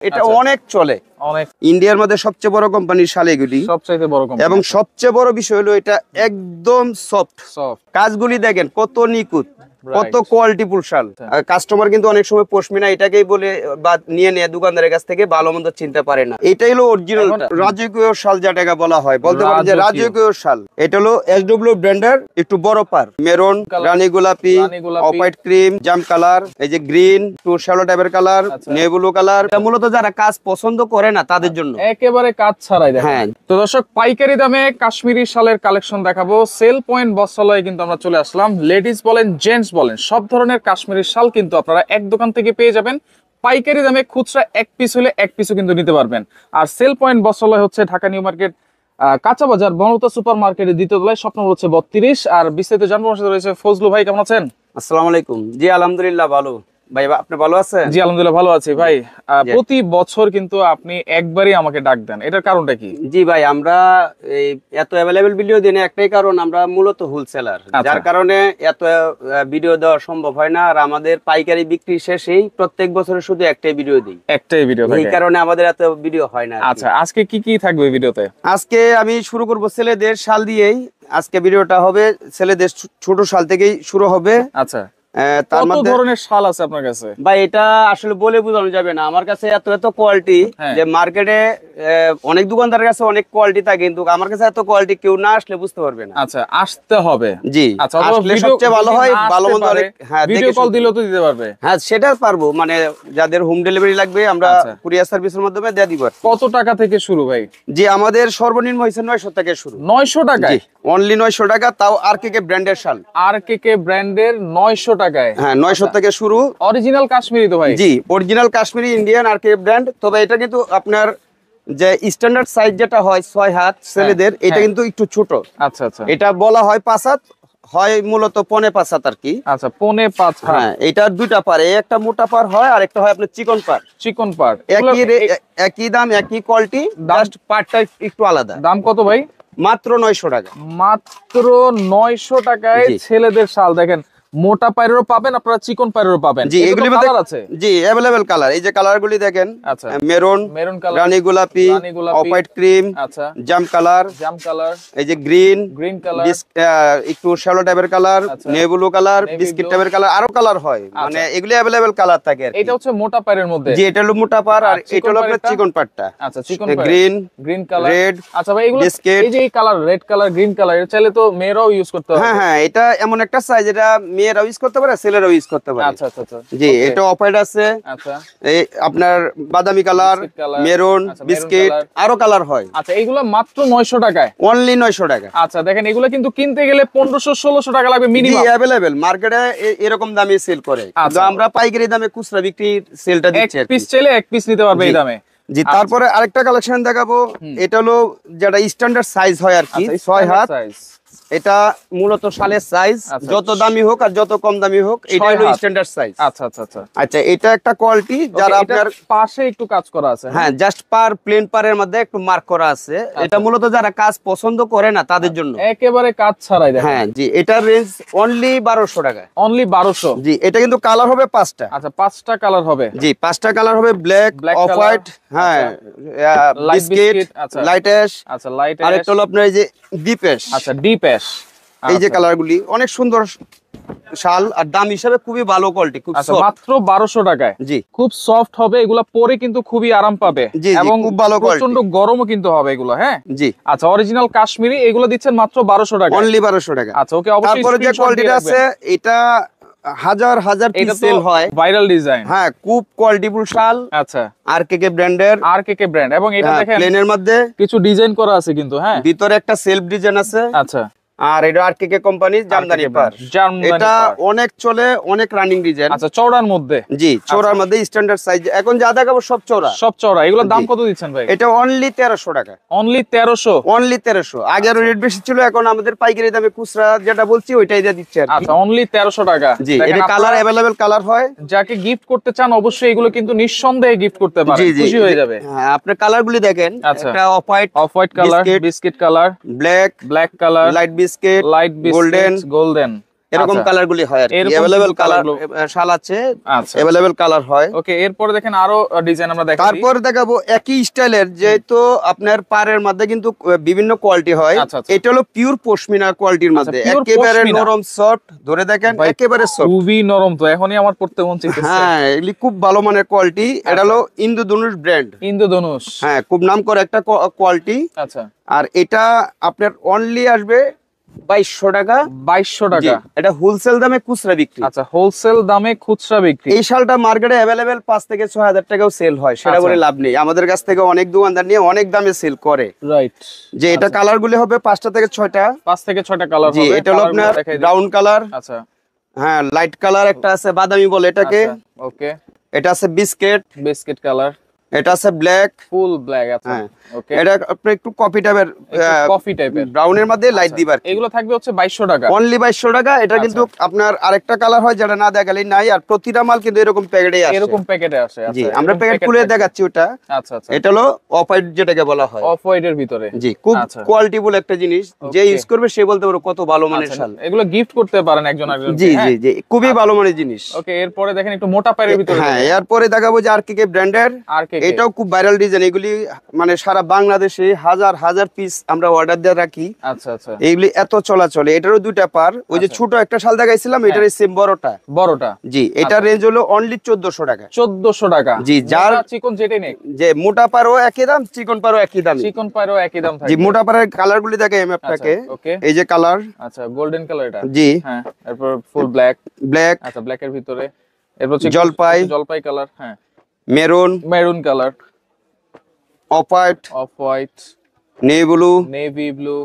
এটা অনেক চলে, অনেক ইন্ডিয়ার মধ্যে সবচেয়ে বড় কোম্পানির শাল এগুলি, সবচাইতে বড় কোম্পানি এবং সবচেয়ে বড় বিষয় হলো এটা একদম সফট। কাজগুলি দেখেন কত নিখুঁত, কত কোয়ালিটিফুল শাল। কাস্টমার কিন্তু অনেক সময় পশমিনা এটাকেই বলে বা নিয়ে নেয় দোকানদারের কাছ থেকে, ভালো মন্দ চিনতে পারে না। এটাই হলো অরিজিনাল রাজকীয় শাল, যেটাকে বলা হয়, বলতে পারেন যে রাজকীয় শাল। এটা হলো SW ব্র্যান্ডের, একটু বড় পার, মেরুন, রানী গোলাপি, অফ হোয়াইট ক্রিম, জাম কালার, এই যে গ্রিন, একটু শ্যালো টাইপের কালার, নেভুলো কালার। এটা মূলত যারা কাজ পছন্দ করে না তাদের জন্য, একেবারে কাজ ছাড়াই দেখেন। হ্যাঁ। তো দর্শক, পাইকারি দামে কাশ্মীরি শালের কালেকশন দেখাবো। সেল পয়েন্ট বস্ত্রালয়ে কিন্তু আমরা চলে আসলাম। লেডিস বলেন, জেন্টস বলেন, সব ধরনের কাশ্মীরি শাল কিন্তু আপনারা এক দোকান থেকে পেয়ে যাবেন পাইকারি দামে। খুচরা এক পিস হলে এক পিসও কিন্তু নিতে পারবেন। আর সেল পয়েন্ট বস্ত্রালয় হচ্ছে ঢাকা নিউ মার্কেট, কাঁচা বাজার, বনলতা সুপার মার্কেটের দ্বিতীয় তলায়, স্বপ্ন হচ্ছে 32। আর বিস্তারিত জানবো আমার সাথে রয়েছে ফজলু ভাই। কেমন আছেন? আসসালামু আলাইকুম। জি আলহামদুলিল্লাহ ভালো। ভাই আপনি ভালো আছেন? জি আলহামদুলিল্লাহ ভালো আছি ভাই। প্রতি বছর কিন্তু আপনি একবারই আমাকে ডাক দেন, এটার কারণটা কি? জি ভাই, আমরা এই এত অ্যাভেলেবেল ভিডিও দিই না, একটাই কারণ, আমরা মূলত হোলসেলার, যার কারণে এত ভিডিও দেওয়া সম্ভব হয় না। আর আমাদের পাইকারি বিক্রি শেষেই প্রত্যেক বছরে শুধু একটাই ভিডিও দিই, একটাই ভিডিও, এই কারণে আমাদের এত ভিডিও হয় না। আচ্ছা, আজকে কি কি থাকবে ভিডিওতে? আজকে আমি শুরু করব ছেলেদের শাল দিয়েই। আজকে ভিডিওটা হবে ছেলেদের ছোট শাল থেকেই শুরু হবে। আচ্ছা, কত ধরনের শাল আছে আপনার কাছে? ভাই এটা আসলে বলে বোঝানো যাবে না, আমার কাছে এত এত কোয়ালিটি যে মার্কেটে অনেক দোকানদারের কাছে অনেক কোয়ালিটি থাকে, কিন্তু আমার কাছে এত কোয়ালিটি কেউ না আসলে বুঝতে পারবে না। আচ্ছা, আসতে হবে। জি, আচ্ছা, আসলে সবচেয়ে ভালো হয়, ভালো মন্দ অনেক। হ্যাঁ, ভিডিও কল দিলেও তো দিতে পারবে? হ্যাঁ, সেটা পারবো, মানে যাদের হোম ডেলিভারি লাগবে আমরা কুরিয়ার সার্ভিসের মাধ্যমে দিয়ে দিব। কত টাকা থেকে শুরু ভাই? জি, আমাদের সর্বনিম্ন হইছে 900 থেকে শুরু। 900 টাকা? জি, অনলি 900 টাকা, তাও RKK ব্র্যান্ডের শাল। RKK ব্র্যান্ডের 900 টাকায়? হ্যাঁ, 900 থেকে শুরু। অরিজিনাল কাশ্মীরি তো ভাই? জি, original Kashmiri Indian RKK brand. তবে এটা কিন্তু আপনার যে স্ট্যান্ডার্ড সাইজ যেটা হয় 6 হাত ছেলেদের, এটা কিন্তু একটু ছোট। আচ্ছা আচ্ছা, এটা বলা হয় 5 হাত, হয় মূলত 5.5 হাত আর কি। আচ্ছা, 5.5 হাত। হ্যাঁ, এটার দুইটা পার, একটা মোটা পার হয় আর একটা হয় আপনার চিকন পার। চিকন পার একই দাম, একই কোয়ালিটি, জাস্ট পারটা একটু আলাদা। দাম কত ভাই? মাত্র 900 টাকা। মাত্র 900 টাকায় ছেলেদের শাল। দেখেন, মোটা পায়েরও পাবেন আপনারা, চিকন পায়েরও পাবেন। জি, এগুলি কালার আছে। জি, अवेलेबल কালার। এই যে কালারগুলি দেখেন, আচ্ছা, মেরুন, কালার, রানী গোলাপি, অফ হোয়াইট ক্রিম, আচ্ছা, জাম কালার, এই যে গ্রিন কালার, একটু শ্যালো টাইপের কালার, নেভুলো কালার, বিস্কিট টাইপের কালার, আরো কালার হয়, মানে এগুলি अवेलेबल কালার থাকে আর কি। এটা হচ্ছে মোটা পায়ের মধ্যে। জি, এটা হলো মোটা পার, আর এটা হলো আপনার চিকন পারটা। আচ্ছা, চিকন পার, গ্রিন কালার, রেড। আচ্ছা ভাই, এগুলো এই যে এই colour, red colour, green colour, এর চাইলে তো মেয়েরাও ইউজ করতে পারে। হ্যাঁ হ্যাঁ, এটা এমন একটা সাইজ, এটা মেয়েরাও ইউজ করতে পারে, ছেলেরাও ইউজ করতে পারে। আচ্ছা আচ্ছা আচ্ছা, জি, এটা অফ হোয়াইট আছে। আচ্ছা, এই আপনার বাদামি কালার, মেরুন, বিস্কিট, আরো কালার হয়। আচ্ছা, এইগুলো মাত্র 900 টাকায়? অনলি 900 টাকা। আচ্ছা, দেখেন, এগুলো কিন্তু কিনতে গেলে 1500-1600 টাকা লাগবে মিনিমাম। জি, अवेलेबल মার্কেটে এরকম দামে সেল করে, কিন্তু আমরা পাইকারি দামে খুচরা বিক্রির সেলটা দিচ্ছি। এক পিস চাইলে এক পিস নিতে পারবে এই দামে। জি, তারপরে আরেকটা কালেকশন দেখাবো। এটা হলো যেটা স্ট্যান্ডার্ড সাইজ হয় আর কি, 6 হাত। এটা মূলত শালের সাইজ, যত দামি হোক আর যত কম দামি হোক, এটা হলো স্ট্যান্ডার্ড সাইজ। আচ্ছা আচ্ছা আচ্ছা আচ্ছা, এটা একটা কোয়ালিটি, যারা আপনার পাশে একটু কাজ করা আছে। হ্যাঁ, জাস্ট পার, প্লেন পারের মধ্যে একটু মার্ক করা আছে। এটা মূলত যারা কাজ পছন্দ করে না তাদের জন্য, একেবারে কাজ ছাড়াই। হ্যাঁ জি, এটার রেঞ্জ অনলি 1200 টাকা। অনলি 1200? জি, এটা কিন্তু কালার হবে 5টা। আচ্ছা, 5টা কালার হবে? জি, 5টা কালার হবে, ব্ল্যাক, অফ হোয়াইট, হ্যাঁ, বিস্কিট, লাইট অ্যাশ, আচ্ছা, লাইট অ্যাশ, আরেকটা হলো আপনার এই যে ডিপ অ্যাশ। আচ্ছা, ডিপ অ্যাশ। এই যে কালারগুলি অনেক সুন্দর শাল, আর দাম হিসাবে খুবই ভালো কোয়ালিটি, খুব সফট। মাত্র 1200 টাকায়? জি, খুব সফট হবে এগুলা, পরে কিন্তু খুবই আরাম পাবে, এবং খুব ভালো কোয়ালিটি, প্রচন্ড গরমও কিন্তু হবে এগুলো। হ্যাঁ জি। আচ্ছা, অরিজিনাল কাশ্মীরি এগুলো দিচ্ছেন মাত্র 1200 টাকা? অনলি 1200 টাকা। আচ্ছা, ওকে, অবশ্যই। তারপরে যে কোয়ালিটিটা আছে, এটা হাজার হাজার পিস সেল হয়, ভাইরাল ডিজাইন। হ্যাঁ, খুব কোয়ালিটিফুল শাল। আচ্ছা, RKK ব্র্যান্ডের, RKK ব্র্যান্ড, এবং এটা দেখেন প্লেনের মধ্যে কিছু ডিজাইন করা আছে কিন্তু। হ্যাঁ, ভিতরে একটা সেলফ ডিজাইন আছে। আচ্ছা, আর এটা RKK কোম্পানি জামদানি পার। এটা অনেক চলে, অনেক রানিং ডিজাইন। আচ্ছা, চওড়ার মধ্যে? জি, চওড়ার মধ্যে স্ট্যান্ডার্ড সাইজ। এখন যা দেখাবো সব চওড়া, সব চওড়া। এগুলোর দাম কত দিচ্ছেন ভাই? এটা অনলি 1300 টাকা। অনলি 1300? অনলি 1300। আগে আরো রেট বেশি ছিল, এখন আমাদের পাইকারি দামে খুচরা যেটা বলছি ওইটাই দিয়ে দিচ্ছে আর কি। আচ্ছা, অনলি 1300 টাকা। জি, এটা কালার अवेलेबल কালার হয়। যাকে গিফট করতে চান অবশ্যই এগুলো কিন্তু নিঃসন্দেহে গিফট করতে পারেন, খুশি হয়ে যাবে। হ্যাঁ, আপনার কালারগুলি দেখেন, একটা of white colour, biscuit colour, black colour, light biscuit, golden. এরকম আচ্ছা। কালার গুলি হয় আর কি, এরকম अवेलेबल কিন্তু কালার colour গুলো- শাল আছে, আচ্ছা अवेलेबल কালার হয়। ওকে, এরপরে দেখেন আরো ডিজাইন আমরা দেখাচ্ছি। তারপর দেখাবো একই স্টাইলের, যেহেতু আপনার পাড়ের মধ্যে কিন্তু বিভিন্ন কোয়ালিটি হয়। আচ্ছা, আচ্ছা। এটা হলো পিওর পশমিনা কোয়ালিটির আচ্ছা, মধ্যে, pure একেবারে পশমিনা। নরম সফট, ধরে দেখেন ভাই, একেবারে সফট। খুবই নরম, তো এখনই আমার পড়তে মন চাইতেছে। হ্যাঁ, এগুলি খুব ভালো মানের কোয়ালিটি। এটা হলো ইন্দ্রধনুষ ব্র্যান্ড। ইন্দ্রধনুষ। হ্যাঁ, খুব নাম করা একটা কোয়ালিটি। আচ্ছা, আর এটা আপনার অনলি আসবে 2200 টাকা। 2200 জি, টাকা। এটা হোলসেল দামে খুচরা বিক্রি। আচ্ছা, হোলসেল দামে খুচরা বিক্রি। এই শালটা মার্কেটে অ্যাভেলেবেল 5 থেকে 6000 টাকাও সেল হয়, সেটা আচ্ছা। বলে লাভ নেই। আমাদের কাছ থেকে অনেক দোকানদার নিয়ে অনেক দামে সেল করে। রাইট। যে এটা কালার গুলি হবে 5টা থেকে 6টা। 5 থেকে 6টা কালার জি, হবে। এটা হলো আপনার ব্রাউন কালার, আচ্ছা, হ্যাঁ লাইট কালার, একটা আছে বাদামি বলে এটাকে, ওকে। এটা আছে বিস্কিট, বিস্কিট কালার, এটা আছে ব্ল্যাক, ফুল ব্ল্যাক। আচ্ছা, হ্যাঁ ওকে। এটা আপনার একটু কফি টাইপের, কফি টাইপের, ব্রাউনের মধ্যে লাইট দিবার। এগুলো থাকবে হচ্ছে 2200 টাকা। অনলি 2200 টাকা। এটা কিন্তু আপনার আরেকটা কালার হয় যেটা না দেখালেই নাই, আর প্রতিটা মাল কিন্তু এরকম প্যাকেটে আসে। এরকম প্যাকেটে আসে। জি, আচ্ছা, আমরা এরকম প্যাকেট packet খুলে থাকে। দেখাচ্ছি ওটা। আচ্ছা, আচ্ছা। এটা হলো অফ হোয়াইট যেটাকে বলা হয়। অফ হোয়াইটের ভিতরে। জি, খুব আচ্ছা। কোয়ালিটিফুল একটা জিনিস, যে Okay. ইউজ করবে সে বলতে পারবে কত ভালো মানের আচ্ছা, শাল। এগুলো গিফট করতে পারেন একজন আরেকজনকে। জি হ্যাঁ? জি জি, খুবই ভালো মানের জিনিস। ওকে, এরপরে দেখেন একটু মোটা পায়ের ভিতরে। হ্যাঁ, এরপরে দেখাবো যে আরকেকে ব্র্যান্ডের। RKK এটাও খুব ভাইরাল ডিজাইন। এগুলি মানে সারা বাংলাদেশে হাজার হাজার পিস আমরা অর্ডার দিয়ে রাখি। আচ্ছা, আচ্ছা। এইগুলি এত চলাচলে। এটারও দুইটা পার, ওই যে আচ্ছা। ছোট একটা শাল দেখাইছিলাম, এটার সেম বড়টা। বড়টা জি, এটার রেঞ্জ হলো অনলি 1400 টাকা। 1400 টাকা। জি, যার মোটা চিকন যেটাই নেই, যে মোটা পারও একই দাম, চিকন পারও একই দাম। চিকন পায়েরও একই দাম থাকে। জি, মোটা পারের কালার গুলি দেখে আমি আপনাকে। ওকে। এই যে কালার, আচ্ছা, গোল্ডেন কালার এটা। জি, হ্যাঁ, এরপর ফুল ব্ল্যাক। ব্ল্যাক, আচ্ছা, ব্ল্যাক এর ভিতরে। এরপর হচ্ছে জলপাই, জলপাই কালার। হ্যাঁ, maroon, maroon colour, of white, off white, navy blue, navy blue,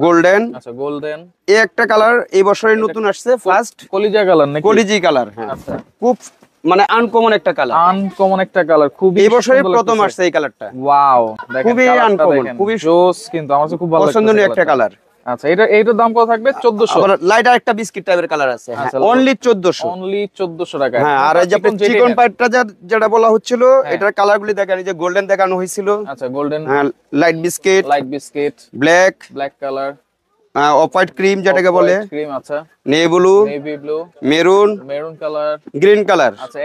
golden. আচ্ছা গোল্ডেন। এই একটা কালার এই বছরের নতুন আসছে, ফার্স্ট কলিজা কালার নাকি? কলিজি কালার। হ্যাঁ, আচ্ছা, খুব মানে আনকমন একটা কালার। আনকমন একটা কালার, খুবই এই বছরের প্রথম আসছে এই কালারটা। ওয়াও, দেখেন খুবই কালারটা uncommon, দেখেন, খুবই জোস, কিন্তু আমার কাছে খুব ভালো লাগছে পছন্দনীয় একটা কালার। আচ্ছা, এইটার দাম কত থাকবে? 1400। আবার লাইট আর একটা বিস্কিট টাইপের কালার আছে, আচ্ছা, অনলি 1400। অনলি 1400 টাকা। হ্যাঁ, আর এই যে চিকন পাইটটা যেটা বলা হচ্ছিল, এটার কালার গুলি দেখেন, এই যে গোল্ডেন দেখানো হয়েছিল। আচ্ছা, গোল্ডেন, হ্যাঁ, light biscuit, light biscuit, black, black colour, off white cream যেটাকে বলে, ক্রিম। আচ্ছা, navy blue, navy blue, maroon, maroon colour. Green colour. আচ্ছা,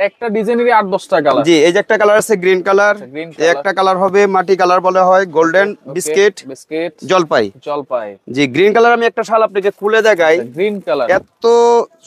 একটা ডিজাইনেরই 8-10টা কালার। জি, এই যে একটা কালার আছে গ্রিন কালার, গ্রিন এই একটা কালার হবে মাটি কালার বলা হয়, গোল্ডেন, বিস্কিট, বিস্কিট, জলপাই। জলপাই। জি, গ্রিন কালার আমি একটা শাল আপনাকে খুলে দেখাই। গ্রিন কালার, এত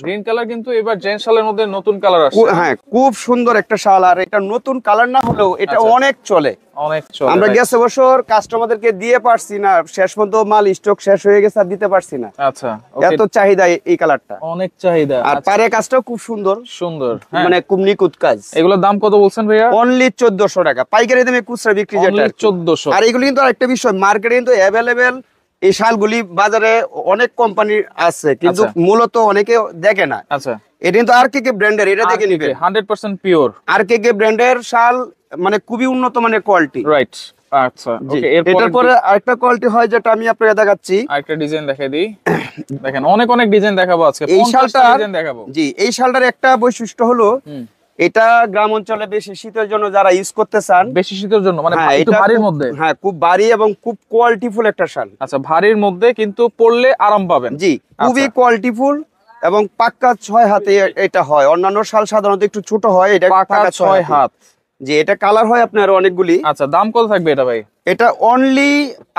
গ্রিন কালার কিন্তু এবার জেন্টস শালের মধ্যে নতুন কালার আসছে। হ্যাঁ, খুব সুন্দর একটা শাল। আর এটা নতুন কালার না হলেও এটা আচ্ছা। অনেক চলে। অনেক চলে। আমরা গেছে বছর কাস্টমারদেরকে দিয়ে পারছি না, শেষ পর্যন্ত মাল স্টক শেষ হয়ে গেছে আর দিতে পারছি না, আচ্ছা, ওকে, এত চাহিদা এই কালারটা। অনেক চাহিদা। আর পারে কাজটাও খুব সুন্দর, সুন্দর। হ্যাঁ, মানে খুব নিখুঁত কাজ। এগুলোর দাম কত বলছেন ভাইয়া? অনলি 1400 টাকা পাইকারি দামে খুচরা বিক্রি যেটা আর কি। 1400। আর এগুলো কিন্তু আরেকটা বিষয়, মার্কেটে কিন্তু অ্যাভেলেবেল এই শালগুলি বাজারে অনেক কোম্পানি আছে, কিন্তু আচ্ছা। মূলত অনেকে দেখে না। আচ্ছা, এটা কিন্তু আরকেকে ব্র্যান্ডের, এটা দেখে নিবেন। 100% পিওর। আরকেকে ব্র্যান্ডের শাল, মানে খুবই উন্নত মানের কোয়ালিটি। রাইট। আচ্ছা, জি, ওকে, এটার পরে আরেকটা কোয়ালিটি হয় যেটা আমি আপনাকে দেখাচ্ছি। আরেকটা ডিজাইন দেখাই দিই। দেখেন, অনেক অনেক ডিজাইন দেখাবো আজকে। এই 50টা শালটার ডিজাইন দেখাবো। জি, এই শালটার একটা বৈশিষ্ট্য হলো, হুম। এটা গ্রাম অঞ্চলে বেশি শীতের জন্য যারা ইউজ করতে চান, বেশি শীতের জন্য, মানে হ্যাঁ, একটু এটা ভারীর খুব- মধ্যে। হ্যাঁ, খুব ভারী এবং খুব কোয়ালিটিফুল একটা শাল। আচ্ছা, ভারীর মধ্যে কিন্তু পরলে আরাম পাবেন। জি, খুবই কোয়ালিটিফুল এবং পাক্কা 6 হাতে এটা হয়। অন্যান্য শাল সাধারণত একটু ছোট হয়, এটা পাকা 6 হাত। জি, এটা কালার হয় আপনার অনেকগুলি। আচ্ছা, দাম কত থাকবে এটা ভাই? এটা অনলি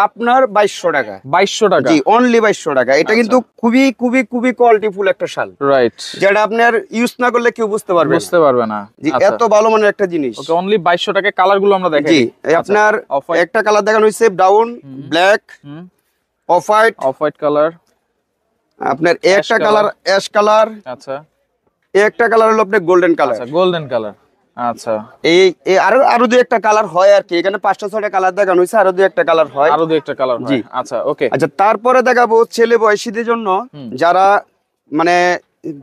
আপনার 2200 টাকা। 2200 টাকা। জি, অনলি 2200 টাকা। এটা কিন্তু খুবই খুবই খুবই কোয়ালিটিফুল একটা শাল, রাইট। যেটা আপনার ইউজ না করলে কেউ বুঝতে পারবে না। বুঝতে পারবে না। জি, আচ্ছা, এত ভালো মানের একটা জিনিস। ওকে, অনলি 2200 টাকায় কালার গুলো আমরা দেখাই জি, দিই। এই আপনার off white। একটা কালার দেখানো হয়েছে brown, black, hmm, off white, off white colour. আপনার একটা colour। কালার অ্যাশ কালার, আচ্ছা, একটা কালার হলো আপনার গোল্ডেন কালার। আচ্ছা, গোল্ডেন কালার। আচ্ছা, এই এই আরো দুই একটা কালার হয় আর কি। এখানে 5টা-6টা কালার দেখানো হয়েছে, আরো দুই একটা কালার হয়। আরো দুই একটা কালার হয়। জি। আচ্ছা, ওকে। আচ্ছা, তারপরে দেখাবো ছেলে বয়সীদের জন্য, যারা মানে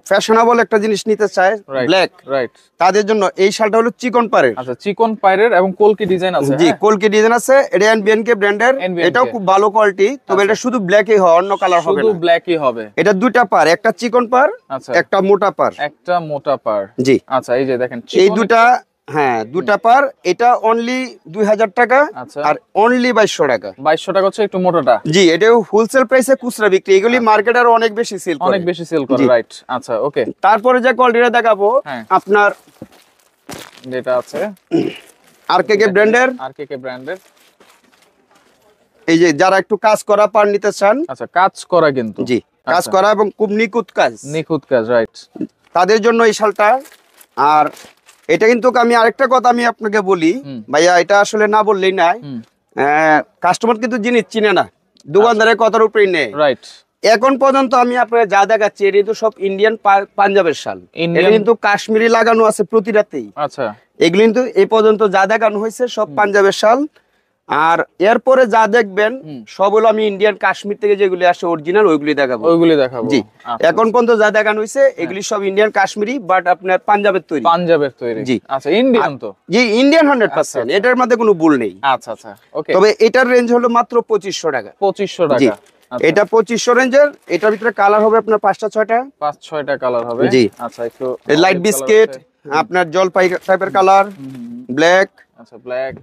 ফ্যাশনেবল একটা জিনিস নিতে চায়, রাইট, ব্ল্যাক, রাইট। তাদের জন্য এই শালটা হলো চিকন পাড়ের। আচ্ছা, চিকন পাইরের এবং কলকি ডিজাইন আছে। জি, হ্যাঁ? কলকি ডিজাইন আছে। এটা এনবিএনকে ব্র্যান্ডের, NBNK এটাও খুব ভালো কোয়ালিটি, তবে এটা শুধু ব্ল্যাকই হয়, অন্য কালার হবে শুধু না। ব্ল্যাকই হবে। এটা দুইটা পার, একটা চিকন পার, আচ্ছা, একটা মোটা পার। একটা মোটা পার। জি, আচ্ছা, এই যে দেখেন, এই দুটা হ্যাঁ, দুটা পার। এটা অনলি 2000 টাকা আচ্ছা। আর অনলি 2200 টাকা। 2200 টাকা হচ্ছে একটু মোটাটা। জি, এটা হোলসেল প্রাইসে খুচরা বিক্রি, এগুলি মার্কেট আর অনেক বেশি সেল করে, অনেক বেশি সেল করে, জি। রাইট। আচ্ছা, ওকে। তারপরে যে কোয়ালিটিটা দেখাবো হ্যাঁ। আপনার যেটা আছে আরকেকে ব্র্যান্ডের, আরকেকে ব্র্যান্ডের। এই যে যারা একটু কাজ করা পার নিতে চান, আচ্ছা, কাজ করা কিন্তু, জি, কাজ আচ্ছা। করা এবং খুব নিখুঁত কাজ, নিখুঁত কাজ, রাইট। তাদের জন্য এই শালটা। আর এটা কিন্তু আমি আরেকটা কথা আমি আপনাকে বলি ভাইয়া, এটা আসলে না বললেই নাই, কাস্টমার কিন্তু জিনিস চিনে না, দোকানদারের কথার উপরেই নেই, রাইট। এখন পর্যন্ত আমি আপনাকে যা দেখাচ্ছি এটা কিন্তু সব ইন্ডিয়ান পাঞ্জাবের শাল, এটা কিন্তু কাশ্মীরি লাগানো আছে প্রতিটাতেই। আচ্ছা, এগুলো কিন্তু এই পর্যন্ত যা দেখানো হয়েছে সব পাঞ্জাবের শাল। আর এরপরে যা দেখবেন সব হলো আমি ইন্ডিয়ান কাশ্মীর থেকে যেগুলি আসে অরিজিনাল ওইগুলি দেখাবো, ওইগুলি দেখাবো। জি। আচ্ছা, এখন পর্যন্ত যা দেখানো হয়েছে এগুলি সব ইন্ডিয়ান কাশ্মীরি, বাট আপনার পাঞ্জাবের তৈরি, পাঞ্জাবের তৈরি, জি। আচ্ছা, ইন্ডিয়ান তো, জি, ইন্ডিয়ান 100%, এটার মধ্যে কোনো ভুল নেই। আচ্ছা আচ্ছা, ওকে। তবে এটার রেঞ্জ হলো মাত্র 2500 টাকা। 2500 জি, টাকা, আচ্ছা। এটা 2500 রেঞ্জের। এটার ভিতরে কালার হবে আপনার 5টা 6টা, 5-6টা কালার হবে, জি। আচ্ছা, একটু লাইট বিস্কিট, আপনার জলপাই টাইপের কালার, ব্ল্যাক, আচ্ছা, ব্ল্যাক,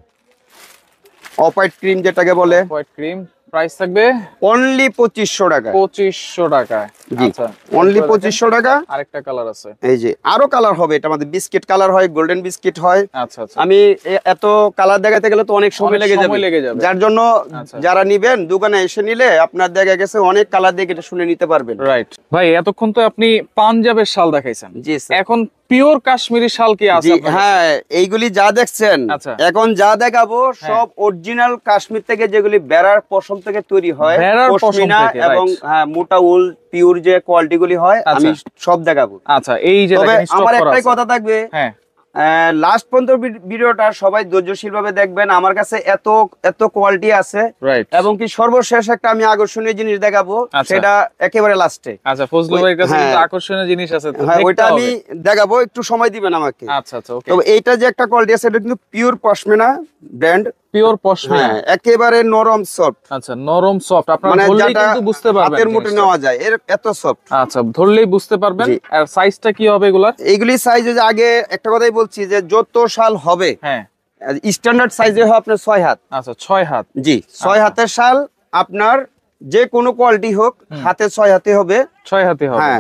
অফ হোয়াইট ক্রিম যেটাকে বলে, হোয়াইট ক্রিম। প্রাইস থাকবে অনলি 2500 টাকা। 2500 টাকা, জি, আচ্ছা, অনলি 2500 টাকা। আরেকটা কালার আছে, এই যে আরো কালার হবে, এটা আমাদের বিস্কিট কালার হয়, গোল্ডেন বিস্কিট হয়। আচ্ছা আচ্ছা, আমি এত কালার দেখাতে গেলে তো অনেক সময় লেগে যাবে, যার জন্য আচ্ছা। যারা নিবেন দোকানে এসে নিলে আপনার দেখা গেছে অনেক কালার দিয়ে এটা শুনে নিতে পারবেন, রাইট। ভাই, এতক্ষণ তো আপনি পাঞ্জাবের শাল দেখাইছেন, জি স্যার। এখন পিওর কাশ্মীরি শাল কি আছে জি, আপনার কাছে? হ্যাঁ, এইগুলি যা দেখছেন আচ্ছা। এখন যা দেখাবো সব অরিজিনাল কাশ্মীর থেকে, যেগুলি বেড়ার পশম থেকে তৈরি হয়, ভেড়ার পশম পশমিনা থেকে, এবং right. হ্যাঁ মোটা উল পিওর যে কোয়ালিটি গুলি হয়, আমি আচ্ছা। সব দেখাবো। আচ্ছা, এই যে তবে দেখেন, স্টক আমার করা একটাই আছে। কথা থাকবে, হ্যাঁ, লাস্ট পর্যন্ত ভিডিওটা সবাই ধৈর্যশীল ভাবে দেখবেন। আমার কাছে এত এত কোয়ালিটি আছে, রাইট। এবং কি সর্বশেষ একটা আমি আকর্ষণীয় জিনিস দেখাবো, আচ্ছা। সেটা একেবারে লাস্টে। আচ্ছা, ফজলু ভাইয়ের কাছে হ্যাঁ। কিন্তু আকর্ষণীয় জিনিস আছে, তো হ্যাঁ, দেখতে ওইটা আমি হবে। দেখাবো, একটু সময় দিবেন আমাকে। আচ্ছা আচ্ছা, ওকে। তবে এইটা যে একটা কোয়ালিটি আছে, এটা কিন্তু pure pashmina brand, pure pashmina, হ্যাঁ, একেবারে নরম সফট, আচ্ছা, নরম সফট, আপনারা মানে ধরলেই যেটা কিন্তু বুঝতে পারবেন হাতের মুঠে জিনিসটা। নেওয়া যায়, এর এত সফট। আচ্ছা, ধরলেই বুঝতে পারবেন। জি। আর সাইজটা কি হবে এগুলার? এইগুলি সাইজ আগে একটা কথাই বলছি যে যত শাল হবে হ্যাঁ, স্ট্যান্ডার্ড সাইজে হয় আপনার 6 হাত। আচ্ছা, 6 হাত, জি, 6 হাতের শাল আপনার যে কোনো কোয়ালিটি হোক, হাতে 6 হাতে হবে। 6 হাতে হবে, হ্যাঁ,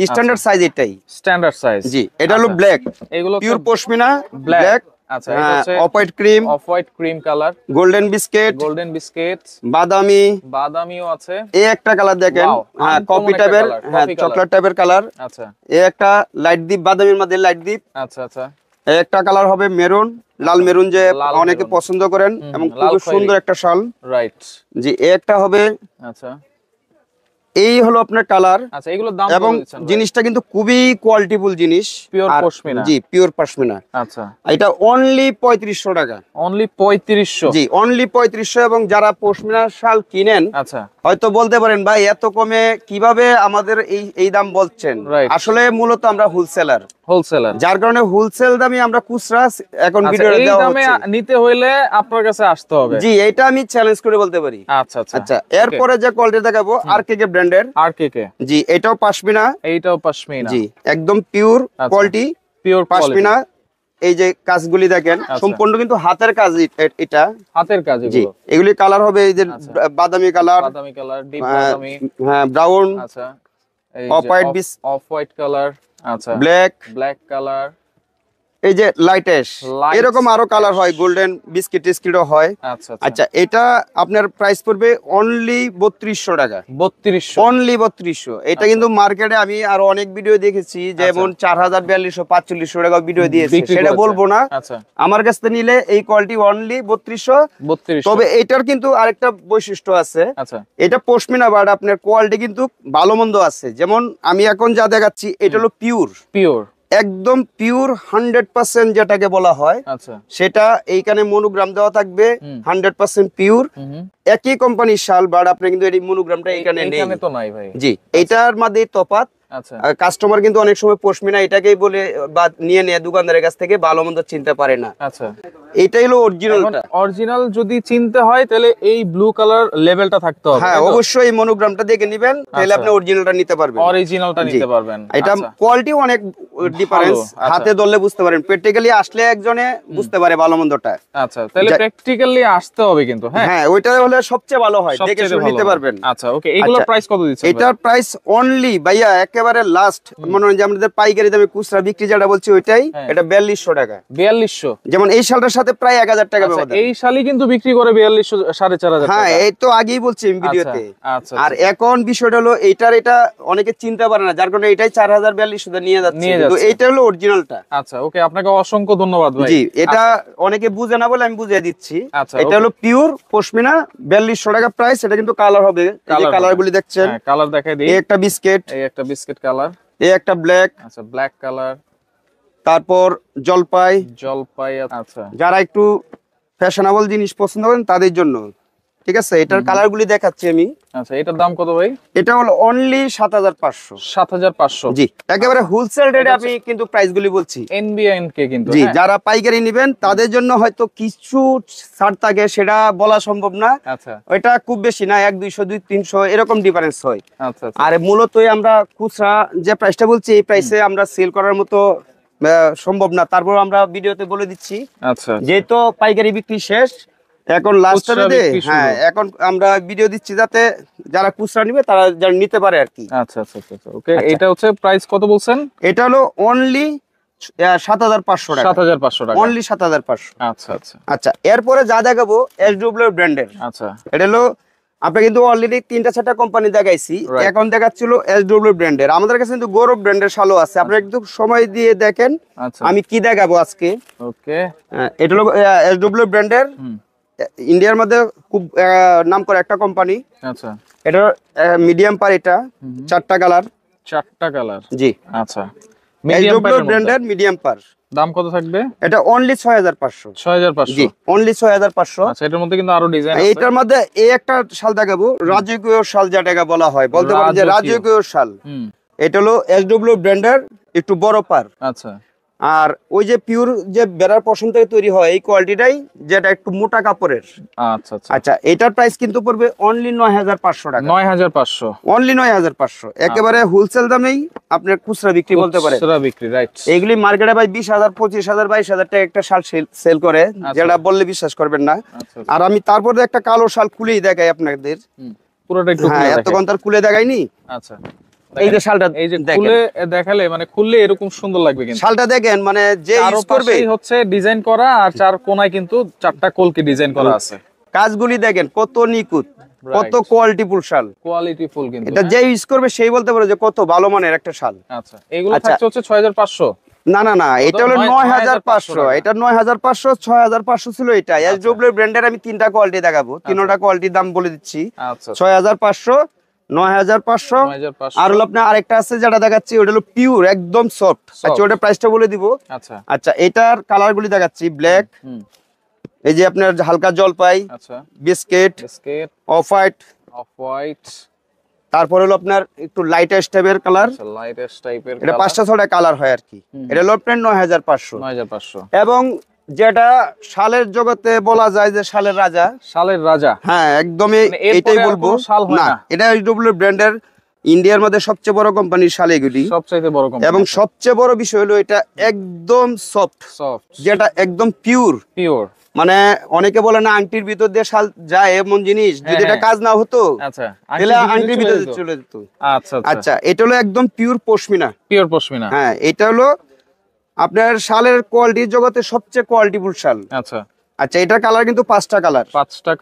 স্ট্যান্ডার্ড সাইজ এটাই। Standard size. জি, এটা হলো ব্ল্যাক, এগুলো পিওর পশমিনা ব্ল্যাক। ব্ল্যাক। আচ্ছা, এটা হচ্ছে off white cream, off white cream colour, golden biscuit, golden biscuit, বাদামি, বাদামিও আছে। এই একটা কালার দেখেন, Wow, হ্যাঁ, uncommon কফি একটা টাইপের, colour, হ্যাঁ, coffee চকলেট টাইপের কালার। আচ্ছা এই একটা লাইট দ্বীপ, বাদামির মধ্যে লাইট দ্বীপ। আচ্ছা আচ্ছা, এই একটা কালার হবে মেরুন, লাল মেরুন, যে লাল অনেকে মেরুন। পছন্দ করেন, এবং লাল খুব সুন্দর একটা শাল। রাইট। জি, এই একটা হবে। আচ্ছা এই হলো আপনার কালার, আচ্ছা, এগুলোর দাম এবং কত দিচ্ছেন ভাই? জিনিসটা কিন্তু খুবই কোয়ালিটিফুল জিনিস, Pure আর- পশমিনা। জি, পিওর পশমিনা। আচ্ছা, এটা অনলি 3500 টাকা। অনলি 3500। জি, অনলি 3500। এবং যারা পশমিনা শাল কিনেন আচ্ছা, হয়তো বলতে পারেন ভাই এত কমে কিভাবে আমাদের এই দাম বলছেন, Right. আসলে মূলত আমরা হোলসেলার, হোলসেলার। যার কারণে হোলসেল দামে আমরা খুচরা এখন আচ্ছা, ভিডিও এই দেওয়া দামে হচ্ছে। নিতে হইলে আপনার কাছে আসতে হবে। জি, এটা আমি চ্যালেঞ্জ করে বলতে পারি। আচ্ছা আচ্ছা, আচ্ছা, এরপরে যে কোয়ালিটি দেখাবো আরকেকে ব্র্যান্ডের। আর কে কে? জি, এটাও পাশমিনা। এইটাও পশমিনা। জি, একদম পিওর আচ্ছা। Quality pure pashmina. এই যে কাজগুলি দেখেন, আচ্ছা। সম্পূর্ণ কিন্তু হাতের কাজ এটা। হাতের কাজ জি, এগুলো। এগুলি কালার হবে এই যে আচ্ছা। বাদামি কালার, বাদামি কালার, ডিপ বাদামি। হ্যাঁ, ব্রাউন, আচ্ছা, এই of white, off white colour. আচ্ছা, ব্ল্যাক, ব্ল্যাক কালার, এই যে লাইটেশ, Light এরকম আরো কালার হয়, ash। গোল্ডেন বিস্কিট টিস্কিটও হয়। আচ্ছা আচ্ছা, এটা আপনার প্রাইস পড়বে অনলি 3200 টাকা। 3200। অনলি 3200। এটা কিন্তু মার্কেটে আমি আরো অনেক ভিডিও দেখেছি, যেমন 4000, 4200, 4500 টাকা ভিডিও দিয়েছে, বিক্রি সেটা করেছে। বলবো না। আচ্ছা, আমার কাছ থেকে নিলে এই কোয়ালিটি অনলি 3200। 3200। তবে এটার কিন্তু আরেকটা বৈশিষ্ট্য আছে, আচ্ছা, এটা পশমিনা, বাট আপনার কোয়ালিটি কিন্তু ভালো মন্দ আছে। যেমন আমি এখন যা দেখাচ্ছি এটা হলো পিওর, পিওর, একদম পিওর 100% যেটাকে বলা হয়, আচ্ছা, সেটা এইখানে মনোগ্রাম দেওয়া থাকবে 100% পিওর। হুম, একই কোম্পানির শাল, বাট আপনি কিন্তু এই মনোগ্রামটা এখানে নেই। এখানে তো নাই ভাই। জি, এটার মধ্যে তফাৎ। আচ্ছা কাস্টমার কিন্তু অনেক সময় পশমিনা এটাকেই বলে বা নিয়ে নেয় দোকানদারের কাছ থেকে, ভালো মন্দ চিনতে পারে না। আচ্ছা এটাই হলো অরিজিনালটা। অরিজিনাল যদি চিনতে হয় তাহলে এই ব্লু কালার লেভেলটা থাকতে হবে। হ্যাঁ অবশ্যই মনোগ্রামটা দেখে নেবেন, তাহলে আপনি অরিজিনালটা নিতে পারবেন। অরিজিনালটা নিতে পারবেন। এটা কোয়ালিটি অনেক ডিফারেন্স, হাতে ধরলে বুঝতে পারেন, প্র্যাকটিক্যালি আসলে একজনে বুঝতে পারে ভালো মন্দটা। আচ্ছা তাহলে প্র্যাকটিক্যালি আসতে হবে কিন্তু। হ্যাঁ ওইটা হলে সবচেয়ে ভালো হয়, দেখে শুনে নিতে পারবেন। আচ্ছা ওকে, এগুলোর প্রাইস কত দিচ্ছেন? এটার প্রাইস অনলি ভাইয়া একেবারে লাস্ট, মনে হয় যে আমাদের পাইকারি দামে খুচরা বিক্রি যেটা বলছি ওইটাই, এটা 4200 টাকা। 4200? যেমন এই শালটার সাথে প্রায় 1000 টাকা ব্যবধান। এই শালই কিন্তু বিক্রি করে 4200 4500 টাকা। হ্যাঁ এই তো আগেই বলছি আমি ভিডিওতে। আচ্ছা আর এখন বিষয়টা হলো এইটার, এটা অনেকে চিনতে পারে না, যার কারণে এটাই 4000-4200 নিয়ে যাচ্ছে, কিন্তু এইটা হলো অরিজিনালটা। আচ্ছা ওকে, আপনাকে অসংখ্য ধন্যবাদ ভাই। জি এটা অনেকে বুঝে না বলে আমি বুঝিয়ে দিচ্ছি। এটা হলো পিওর পশমিনা, 4200 টাকা প্রাইস। এটা কিন্তু কালার হবে, এই যে কালারগুলি দেখছেন। হ্যাঁ কালার দেখাই দেই। এই একটা বিস্কিট, এই একটা বিস্কিট কালার, এই একটা ব্ল্যাক, আচ্ছা ব্ল্যাক কালার, তারপর জলপাই। আচ্ছা যারা একটু ফ্যাশনেবল জিনিস পছন্দ করেন তাদের জন্য, ঠিক আছে। এটার কালারগুলি দেখাচ্ছি আমি। আচ্ছা এটার দাম কত ভাই? এটা হলো অনলি 7500। 7500? জি একেবারে হোলসেল রেটে আমি কিন্তু প্রাইসগুলি বলছি। এনবিএনকে কিন্তু। জি যারা পাইকারি নেবেন তাদের জন্য হয়তো কিছু ছাড় থাকে, সেটা বলা সম্ভব না। আচ্ছা ওইটা খুব বেশি না, 100-200 200-300 এরকম ডিফারেন্স হয়। আচ্ছা আর মূলত আমরা খুচরা যে প্রাইসটা বলছি এই প্রাইসে আমরা সেল করার মতো সম্ভব না, তারপর আমরা ভিডিওতে বলে দিচ্ছি। আচ্ছা যেহেতু পাইকারি বিক্রি শেষ, এখন লাস্ট টাইমে, হ্যাঁ এখন আমরা ভিডিও দিচ্ছি যাতে যারা খুচরা নিবে তারা যেন নিতে পারে আর কি। আচ্ছা আচ্ছা আচ্ছা ওকে। এটা হচ্ছে প্রাইস কত বলছেন? এটা হলো অনলি 7500 টাকা। 7500 টাকা, অনলি 7500। আচ্ছা আচ্ছা আচ্ছা এরপরে যা দেখাবো এসডব্লিউ ব্র্যান্ডের। আচ্ছা এটা হলো আমরা কিন্তু অলরেডি 3-4টা কোম্পানি দেখাইছি, এখন দেখাচ্ছিল এসডব্লিউ ব্র্যান্ডের। আমাদের কাছে কিন্তু গৌরব ব্র্যান্ডের শালও আছে, আপনারা একটু সময় দিয়ে দেখেন আমি কি দেখাবো আজকে। ওকে এটা হলো এসডব্লিউ ব্র্যান্ডের, ইন্ডিয়ার মধ্যে খুব নাম করা একটা কোম্পানি। আচ্ছা এটা মিডিয়াম পার, এটা 4টা কালার। 4টা কালার? জি আচ্ছা এসডব্লিউ ব্র্যান্ডের মিডিয়াম পার। দাম কত থাকবে? এটা অনলি 6500। 6500? জি অনলি 6500। আচ্ছা এটার মধ্যে কিন্তু আরো ডিজাইন আছে। এটার মধ্যে এই একটা শাল দেখাবো, রাজকীয় শাল যেটাকে বলা হয়, বলতে পারেন যে রাজকীয় শাল। এটা হলো এসডব্লিউ ব্র্যান্ডের, একটু বড় পার। আচ্ছা আর ওই যে পিওর যে বেড়ার পশম থেকে তৈরি হয় এই কোয়ালিটিটাই, যেটা একটু মোটা কাপড়ের। আচ্ছা আচ্ছা আচ্ছা এটার প্রাইস কিন্তু পড়বে অনলি 9500 টাকা। 9500? অনলি 9500, একেবারে হোলসেল দামেই আপনার খুচরা বিক্রি বলতে পারে। খুচরা বিক্রি, রাইট। এইগুলি মার্কেটে ভাই 20000 25000 22000 টাকা একটা শাল সেল করে, যেটা বললে বিশ্বাস করবেন না। আর আমি তারপরে একটা কালো শাল খুলেই দেখাই আপনাদের, পুরোটা একটু হ্যাঁ এতক্ষণ তার খুলে দেখাইনি। আচ্ছা এই যে শালটা, এই যে খুলে দেখালে মানে খুললে এরকম সুন্দর লাগবে কিন্তু। শালটা দেখেন, মানে যে ইউজ করবে হচ্ছে ডিজাইন করা, আর চার কোণায় কিন্তু 4টা কলকি ডিজাইন করা আছে। কাজগুলি দেখেন কত নিখুঁত, কত কোয়ালিটিফুল শাল, কোয়ালিটিফুল কিন্তু। এটা যে ইউজ করবে সেই বলতে পারে যে কত ভালো মানের একটা শাল। আচ্ছা এগুলো থাকছে হচ্ছে 6500? না না না, এটা হলো 9500। এটা 9500, 6500 ছিল এটা। এসডব্লিউ ব্র্যান্ডের আমি 3টা কোয়ালিটি দেখাবো, 3টা কোয়ালিটির দাম বলে দিচ্ছি। আচ্ছা 6500, 9500, আর হলো আপনার আরেকটা আছে যেটা দেখাচ্ছি, ওটা হলো পিওর একদম সফট। আচ্ছা ওটার প্রাইসটা বলে দিব। আচ্ছা আচ্ছা এটার কালারগুলি দেখাচ্ছি, ব্ল্যাক, এই যে আপনার হালকা জলপাই, আচ্ছা বিস্কিট, অফ হোয়াইট, তারপর হলো আপনার একটু লাইটেস্ট টাইপের কালার। লাইটেস্ট টাইপের এটা 5-6টা কালার হয় আর কি। এটা হলো আপনার 9500। এবং যেটা শালের জগতে বলা যায় যে শালের রাজা, শালের রাজা, হ্যাঁ একদমই এটাই বলবো। না এটা এসডব্লিউ ব্র্যান্ডের ইন্ডিয়ার মধ্যে সবচেয়ে বড় কোম্পানির শাল এগুলি, সবচেয়ে বড় কোম্পানি। এবং সবচেয়ে বড় বিষয় হলো এটা একদম সফট, যেটা একদম পিওর। মানে অনেকে বলে না আংটির ভিতর দিয়ে শাল যায় এমন জিনিস, যদি এটা কাজ না হতো তাহলে আংটির ভিতর চলে যেত। আচ্ছা আচ্ছা এটা হলো একদম পিওর পশমিনা। হ্যাঁ এটা হলো আপনার শালের কোয়ালিটির জগতে সবচেয়ে কোয়ালিটিফুল শাল। আচ্ছা আচ্ছা এটার কালার কিন্তু 5টা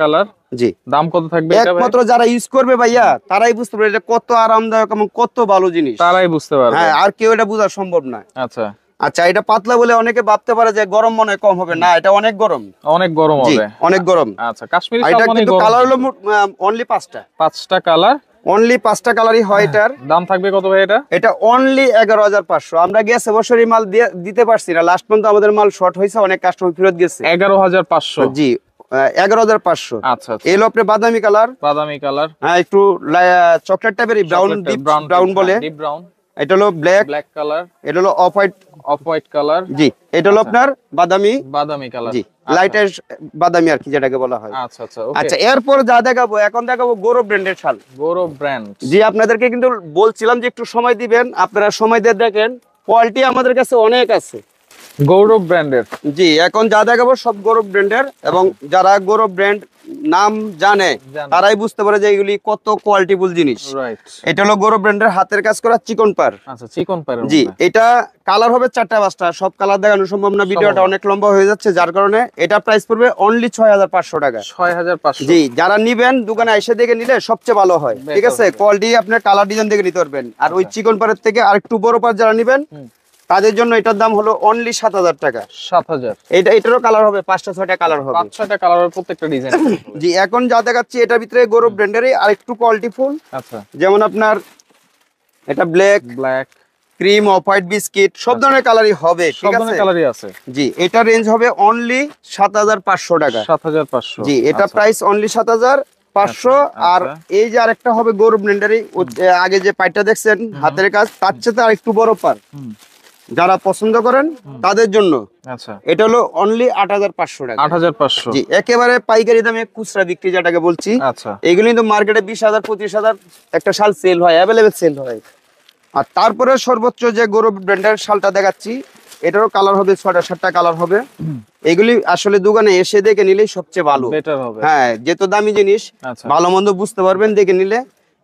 কালার। জি দাম কত থাকবে? একমাত্র যারা ইউজ করবে ভাইয়া তারাই বুঝতে পারবে এটা কত আরামদায়ক এবং কত ভালো জিনিস, তারাই বুঝতে পারবে। হ্যাঁ আর কেউ এটা বোঝা সম্ভব না। আচ্ছা আচ্ছা এটা পাতলা বলে অনেকে ভাবতে পারে যে গরম মনে হয় কম হবে, না এটা অনেক গরম, অনেক গরম হবে, অনেক গরম। আচ্ছা কাশ্মীরি শাল এটা মানে কিন্তু কালার হলো অনলি 5টা কালার, অনলি 5টা কালারই হয়। এটার দাম থাকবে কত ভাই? এটা অনলি 11500। আমরা গেছে বছরই মাল দিতে পারছি না, লাস্ট পর্যন্ত আমাদের মাল শর্ট হয়েছে, অনেক কাস্টমার ফেরত গেছে। 11500? জি 11500। আচ্ছা এলো আপনি বাদামি কালার, হ্যাঁ একটু চকলেট টাইপের, ব্রাউন বলে, এটা হলো ব্ল্যাক, ব্ল্যাক কালার, এটা হলো অফ হোয়াইট কালার, জি এটা হলো আপনার বাদামি কালার, জি লাইটের বাদামি আর কি যেটাকে বলা হয়। আচ্ছা আচ্ছা ওকে। আচ্ছা এরপর যা দেখাবো, এখন দেখাবো গৌরব ব্র্যান্ডের শাল। গৌরব ব্র্যান্ড, জি আপনাদেরকে কিন্তু বলছিলাম যে একটু সময় দিবেন, আপনারা সময় দিয়ে দেখেন, কোয়ালিটি আমাদের কাছে অনেক আছে। গৌরব ব্র্যান্ডের, জি এখন যা দেখাবো সব গৌরব ব্র্যান্ডের, এবং যারা গৌরব ব্র্যান্ড নাম জানে তারাই বুঝতে পারে যে এগুলি কত কোয়ালিটিফুল জিনিস। রাইট, এটা হলো গৌরব ব্র্যান্ডের হাতের কাজ করা চিকন পার। আচ্ছা চিকন পার, জি এটা কালার হবে 4টা 5টা, সব কালার দেখানো সম্ভব না, ভিডিওটা অনেক লম্বা হয়ে যাচ্ছে, যার কারণে এটা প্রাইস পড়বে অনলি 6500 টাকা। 6500, জি যারা নিবেন দোকানে এসে দেখে নিলে সবচেয়ে ভালো হয়, ঠিক আছে? কোয়ালিটি আপনার কালার ডিজাইন দেখে নিতে পারবেন। আর ওই চিকন পারের থেকে আরেকটু বড় পার যারা নিবেন তাদের জন্য এটার দাম হলো অনলি 7000 টাকা। 7000, এটারও কালার হবে 5টা 6টা কালার হবে, 5-6টা কালার হবে প্রত্যেকটা ডিজাইন। জি এখন যা দেখাচ্ছি এটার ভিতরে গৌরব ব্র্যান্ডেরই আরেকটু কোয়ালিটি ফুল। আচ্ছা যেমন আপনার এটা black, cream, off white, biscuit সব ধরনের কালারই হবে, সব ঠিক আছে? ধরনের কালারই আছে। জি এটা রেঞ্জ হবে অনলি 7500 টাকা। 7500, জি এটা প্রাইস অনলি 7500। আর এই যে আরেকটা হবে গৌরব ব্র্যান্ডেরই, আগে যে পাইপটা দেখছেন হাতের কাজ, তার চেয়ে আরেকটু বড় পার, যারা পছন্দ করেন তাদের জন্য। আচ্ছা এটা হলো অনলি 8500 টাকা। 8500, জি একেবারে পাইকারি দামে খুচরা বিক্রি যেটাকে বলছি। আচ্ছা এগুলো কিন্তু মার্কেটে 20000 25000 একটা শাল সেল হয়, অ্যাভেলেবেল সেল হয়। আর তারপরে সর্বোচ্চ যে গৌরব ব্র্যান্ডের শালটা দেখাচ্ছি, এটারও কালার হবে 6টা 7টা কালার হবে। এগুলি আসলে দোকানে এসে দেখে নিলেই সবচেয়ে ভালো, বেটার হবে। হ্যাঁ যেহেতু দামি জিনিস, আচ্ছা ভালো মন্দ বুঝতে পারবেন দেখে নিলে।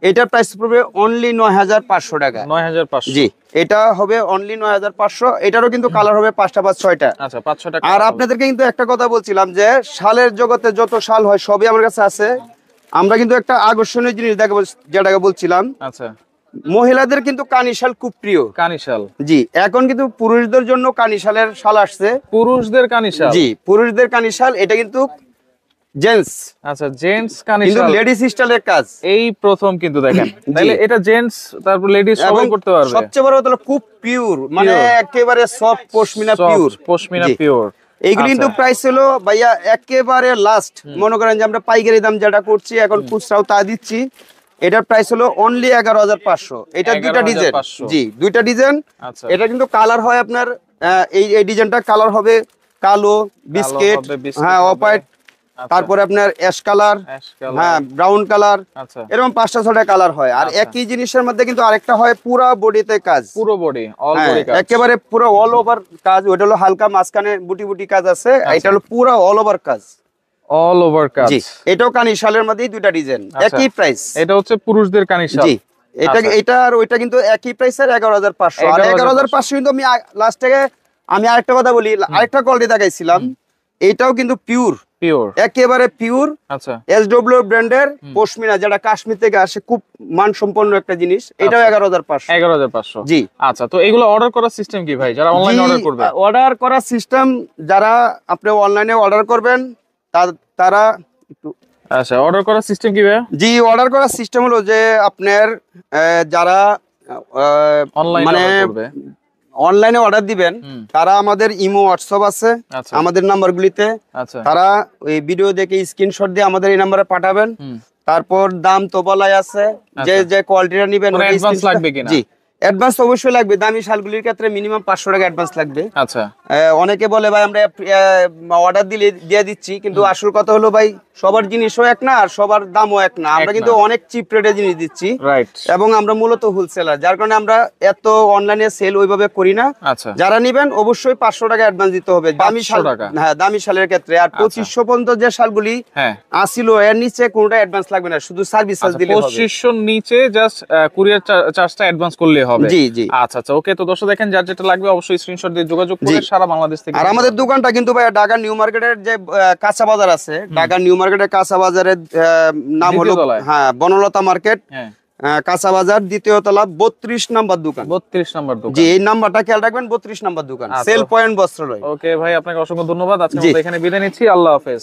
এটার প্রাইস পড়বে অনলি 9500 টাকা। 9500, জি এটা হবে অনলি 9500। এটারও কিন্তু কালার হবে 5টা 6টা। আচ্ছা 5-6টা। আর আপনাদেরকে কিন্তু একটা কথা বলছিলাম যে শালের জগতে যত শাল হয় সবই আমার কাছে আছে। আমরা কিন্তু একটা আকর্ষণীয় জিনিস দেখাবো, যেটাকে বলছিলাম, আচ্ছা মহিলাদের কিন্তু কানি শাল খুব প্রিয়। কানি শাল, জি এখন কিন্তু পুরুষদের জন্য কানি শালের শাল আসছে। পুরুষদের কানি শাল, জি পুরুষদের কানি শাল, এটা কিন্তু জেন্টস, আচ্ছা জেন্টস কানি কিন্তু শাল, লেডিস স্টাইলের কাজ এই প্রথম কিন্তু দেখেন। তাহলে এটা জেন্টস তারপর লেডিস সবাই করতে পারবে। সবচেয়ে বড় হলো খুব পিওর, মানে একেবারে soft pashmina pure, pashmina pure. এইগুলি কিন্তু প্রাইস হলো ভাইয়া একেবারে লাস্ট। মনে করেন যে আমরা পাইকারি দাম যেটা করছি এখন খুচরাও তা দিচ্ছি, এটার প্রাইস হলো অনলি 11500। এটা দুইটা ডিজাইন, 11500, জি দুইটা ডিজাইন। আচ্ছা এটা কিন্তু কালার হয় আপনার এই ডিজাইনটা কালার হবে কালো, বিস্কিট, হ্যাঁ অফ হোয়াইট, তারপরে আপনার অ্যাশ কালার, হ্যাঁ ব্রাউন কালার, আচ্ছা এরকম 5টা 6টা কালার হয়। আর একই জিনিসের মধ্যে কিন্তু আরেকটা হয় পুরো বডিতে কাজ, পুরো বডি, অল বডি কাজ, একেবারে পুরো অল ওভার কাজ। ওটা হলো হালকা মাঝখানে বুটি বুটি কাজ আছে, এটা হলো পুরো অল ওভার কাজ, অল ওভার কাজ। জি এটাও কানি শালের মধ্যেই দুইটা ডিজাইন, একই প্রাইস। এটা হচ্ছে পুরুষদের কানি শাল, জি এটা আর ওইটা কিন্তু একই প্রাইসের 11500। আর 11500 কিন্তু আমি লাস্ট থেকে আমি আরেকটা কথা বলি, আরেকটা কোয়ালিটি দেখাইছিলাম, এটাও কিন্তু পিওর, একেবারে পিওর। আচ্ছা এসডব্লিউ ব্র্যান্ডের পশমিনা, যেটা কাশ্মীর থেকে আসে, খুব মানসম্পন্ন একটা জিনিস। এটাও 11500। 11500, জি আচ্ছা। তো এগুলো অর্ডার করার সিস্টেম কি ভাই, যারা অনলাইনে অর্ডার করবে? অর্ডার করার সিস্টেম, যারা আপনি অনলাইনে অর্ডার করবেন তারা একটু, আচ্ছা অর্ডার করার সিস্টেম কি ভাই? জি অর্ডার করার সিস্টেম হলো যে আপনার যারা অনলাইনে অর্ডার করবে, অনলাইনে অর্ডার দিবেন, তারা আমাদের ইমো হোয়াটসঅ্যাপ আছে আমাদের নাম্বারগুলিতে, তারা ওই ভিডিও দেখে স্ক্রিনশট দিয়ে আমাদের এই নাম্বারে পাঠাবেন। তারপর দাম তো বলাই আছে, যে যে কোয়ালিটিটা নেবেন অ্যাডভান্স লাগবে কিনা? জি অ্যাডভান্স অবশ্যই লাগবে। দামি শালগুলির ক্ষেত্রে মিনিমাম 500 টাকা অ্যাডভান্স লাগবে। আচ্ছা অনেকে বলে ভাই আমরা অর্ডার দিলে দিয়ে দিচ্ছি, কিন্তু আসল কথা হলো ভাই সবার জিনিসও এক না আর সবার দামও এক না। আমরা কিন্তু অনেক চিপ রেটে জিনিস দিচ্ছি, এবং আমরা মূলত হোলসেলার, যার কারণে আমরা এত অনলাইনে সেল ওইভাবে করি না। যারা নিবেন অবশ্যই 500 টাকা অ্যাডভান্স দিতে হবে দামি শাল, হ্যাঁ দামি শালের ক্ষেত্রে। আর 2500 পর্যন্ত যে শালগুলি আসিল এর নিচে কোনটা অ্যাডভান্স লাগবে না, শুধু সার্ভিস চার্জ দিলে হবে। 2500 নিচে জাস্ট কুরিয়ার চার্জটা অ্যাডভান্স করলে হবে। জি জি আচ্ছা আচ্ছা ওকে। তো দর্শক দেখেন, যার যেটা লাগবে অবশ্যই স্ক্রিনশট দিয়ে যোগাযোগ করে সারা বাংলাদেশ থেকে। আর আমাদের দোকানটা কিন্তু ভাই ঢাকা নিউ মার্কেটের যে কাঁচা বাজার আছে, ঢাকা নিউ মার্কেটের কাঁচা বাজারের নাম হলো হ্যাঁ বনলতা মার্কেট, কাঁচা বাজার, দ্বিতীয় তলা, 32 নাম্বার দোকান। 32 নাম্বার দোকান, জি এই নাম্বারটা খেয়াল রাখবেন, 32 নাম্বার দোকান, সেল পয়েন্ট বস্ত্রালয়। ওকে ভাই, আপনাকে অসংখ্য ধন্যবাদ। আজকে আমরা এখানে বিদায় নিচ্ছি, আল্লাহ হাফেজ।